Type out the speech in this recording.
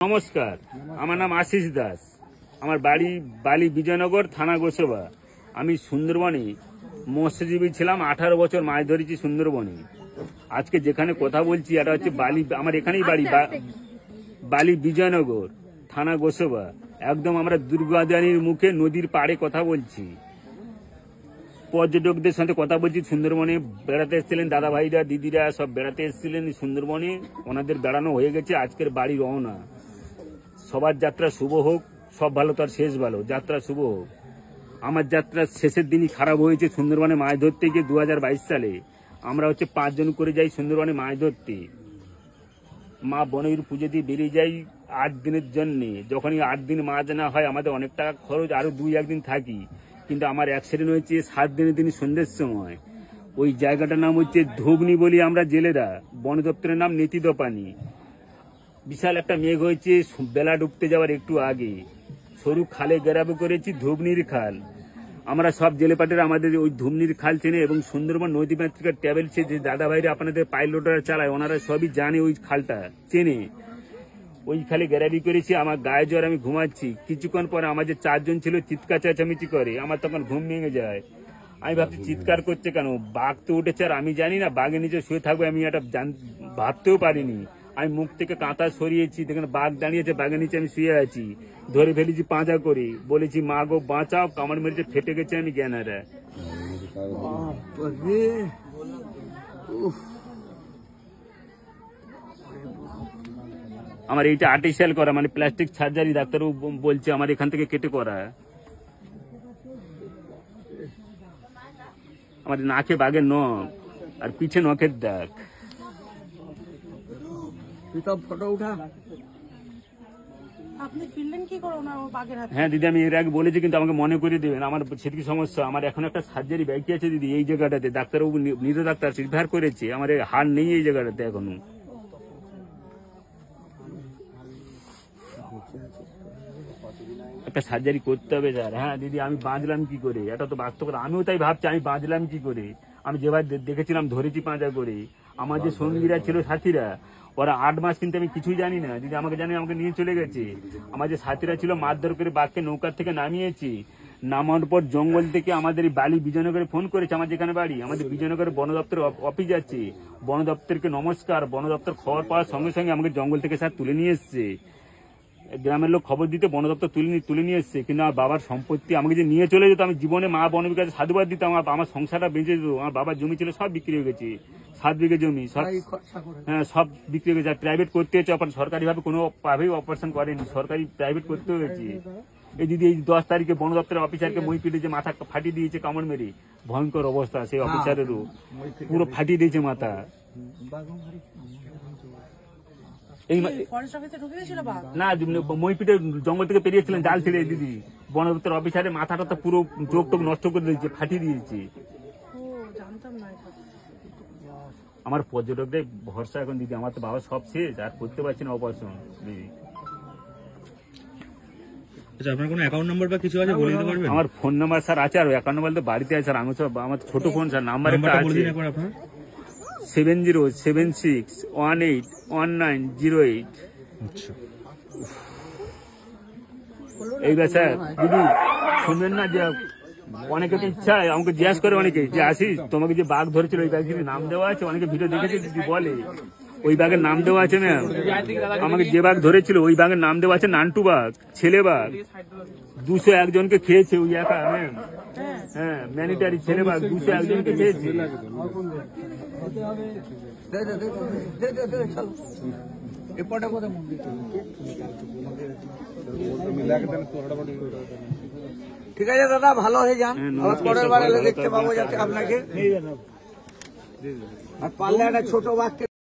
নমস্কার, আমার নাম আশিস দাস। আমার বাড়ি বালি বিজয়নগর, থানা গোসবা। আমি সুন্দরবনে মৎস্যজীবী ছিলাম, 18 বছর মাছ ধরেছি সুন্দরবনে। আজকে যেখানে কথা বলছি এটা হচ্ছে বালি, আমার এখানেই বাড়ি, বালি বিজয়নগর, থানা গোসবা। একদম আমরা দুর্গাদানির মুখে নদীর পাড়ে কথা বলছি। পর্যটকদের সাথে কথা বলছি। সুন্দরবনে বেড়াতে এসেছিলেন দাদা ভাইরা, দিদিরা সব বেড়াতে এসেছিলেন সুন্দরবনে। ওনাদের বেড়ানো হয়ে গেছে, আজকের বাড়ি রওনা। সবার যাত্রা শুভ হোক, সব ভালো তার শেষ ভালো, যাত্রা শুভ হোক। আমার যাত্রার শেষের দিনই খারাপ হয়েছে সুন্দরবনে মাছ ধরতে গিয়ে। 2022 সালে আমরা 5 জন করে যাই সুন্দরবনে মাছ ধরতে। মা বনবীর পুজো দিয়ে বেরিয়ে যাই 8 দিনের জন্যে। যখনই 8 দিন মাছ না হয় আমাদের অনেক টাকা খরচ, আরো 2-1 দিন থাকি। কিন্তু আমার অ্যাক্সিডেন্ট হয়েছে 7 দিনের দিন সন্ধ্যের সময়। ওই জায়গাটার নাম হচ্ছে ধুবনি বলি আমরা জেলেরা, বন দপ্তরের নাম নীতিদপানি। বিশাল একটা মেঘ হয়েছে বেলা ডুবতে যাওয়ার একটু আগে। সরু খালে গেরাবে করেছি, ধুবনির খাল। আমরা সব জেলেপাটেরা আমাদের ওই ধুবনির খাল চেনে, এবং সুন্দরবন নদীমাতৃকার ট্রাভেল যে দাদা ভাইরা আপনাদের পাইলটরা চালায়, ওনারা সবই জানে ওই খালটা চেনে। ওই খালে গ্যারাবি করেছি। আমার গায়ে জ্বর, আমি ঘুমাচ্ছি। কিছুক্ষণ পরে আমাদের 4 জন ছিল, চিৎকার চেঁচামেচি করে। আমার তখন ঘুম ভেঙে যায়। আমি ভাবছি চিৎকার করছে কেন, বাঘ তো উঠেছে আর আমি জানি না, বাঘের নিচে শুয়ে থাকবে আমি এটা ভাবতেও পারিনি। আমি মুখ থেকে কাঁথা সরিয়েছি, দেখেন বাঘ দাঁড়িয়েছে, বাঘের নিচে আমি শুয়ে আছি। ধরে ফেলেছি পাঁজা করে, বলেছি মা গো বাঁচাও, কামড় মেরেছে, ফেটে গেছে আমি জ্ঞানারা। আমার এইটা আর্টিফিশিয়াল করা, মানে প্লাস্টিক সার্জারি, ডাক্তারও বলছে আমার এখান থেকে কেটে করা। আমার নাকে বাঘের নখ আর পিছে নখের দাগ। হ্যাঁ দিদি, আমি এর আগে বলেছি, কিন্তু আমাকে মনে করে দেবেন। আমার সেদিকে সমস্যা, আমার এখন একটা সার্জারি বাকি আছে দিদি এই জায়গাটাতে। ডাক্তারবাবু, নিজ ডাক্তার রিফার করেছে, আমার হাড় নেই এই জায়গাটাতে এখনো। একটা সার্জারি করতে হবে স্যার। হ্যাঁ দিদি, আমি বাঁচলাম কি করে, এটা তো বাস্তব কথা। আমিও তাই ভাবছি আমি বাঁচলাম কি করে। আমি যেভাবে দেখেছিলাম ধরেছি পাঁজা করে। আমার যে সঙ্গীরা ছিল, সাথীরা, ওরা 8 মাস কিন্তু আমি কিছুই জানি না দিদি, আমাকে জানি আমাকে নিয়ে চলে গেছে। আমার যে সাথীরা ছিল মারধর করে বাঘকে নৌকার থেকে নামিয়েছি। নামানোর পর জঙ্গল থেকে আমাদের এই বালি বিজয়নগরে ফোন করেছে, আমার যেখানে বাড়ি, আমাদের বিজয়নগরে বন দপ্তর অফিস আছে। বন দপ্তরকে নমস্কার। বন দপ্তর খবর পাওয়ার সঙ্গে সঙ্গে আমাকে জঙ্গল থেকে স্যার তুলে নিয়ে এসছে। গ্রামের লোক খবর দিতে বন দপ্তর তুলে নিয়ে এসছে। কিন্তু আমার বাবার সম্পত্তি আমাকে যে নিয়ে চলে যেত, আমি জীবনে মা বনবীর কাছে সাধুবাদ দিতাম। আমার সংসারটা বেঁচে যেত। আমার বাবার জমি ছিল সব বিক্রি হয়ে গেছে, 7 বিঘে জমি সব, হ্যাঁ সব বিক্রি হয়ে গেছে। আর প্রাইভেট করতে হয়েছে, সরকারি ভাবে কোনো ভাবেই অপারেশন করেনি, সরকারি প্রাইভেট করতে হয়েছে। এই দিদি, এই 10 তারিখে বন দপ্তরের অফিসারকে মই পিটে যে মাথা ফাটিয়ে দিয়েছে কামড় মেরে, ভয়ঙ্কর অবস্থা। সেই অফিসারেরও পুরো ফাটিয়ে দিয়েছে মাথা। না মইপিটে জঙ্গল থেকে পেরিয়েছিলেন জাল ছেড়ে দিদি, বন দপ্তর অফিসারের মাথাটা তো পুরো চোখ টোক নষ্ট করে দিয়েছে, ফাটিয়ে দিয়েছে। আমার পর্যটকদের ভরসা এখন দিদি, আমার তো বাবা সব শেষ, আর করতে পারছি না অপারেশন দিদি। আচ্ছা, আপনার কোনো অ্যাকাউন্ট নাম্বার বা কিছু আছে বলে দিতে পারবেন? আমার ফোন নাম্বার স্যার আছে, আর অ্যাকাউন্ট নাম্বার তো বাড়িতে আছে স্যার। আমি সব আমার ছোট ফোন স্যার, নাম্বার একটা আছে 7076181908। এইবার স্যার দিদি শুনবেন না, যে অনেকে তো ইচ্ছা আমাকে জিজ্ঞাসা করে অনেকে, যে আসিস তোমাকে যে বাঘ ধরেছিল ওই বাঘের নাম দেওয়া আছে? অনেকে ভিডিও দেখেছে দিদি, বলে ওই বাঘের নাম দেওয়া আছে ম্যাম। আমাকে যে বাঘ ধরেছিল ওই বাঘের নাম দেওয়া আছে নান্টু বাঘ, ছেলে বাঘ। 201 জনকে খেয়েছে ওই একা ম্যাম। হ্যাঁ ম্যানিটারি ছেলে বাঘ 201 জনকে খেয়েছে। ঠিক আছে দাদা, ভালো হয়ে যান, পরের বার দেখতে পাবো যাতে আপনাকে। আর পারলে একটা ছোট বাচ্চা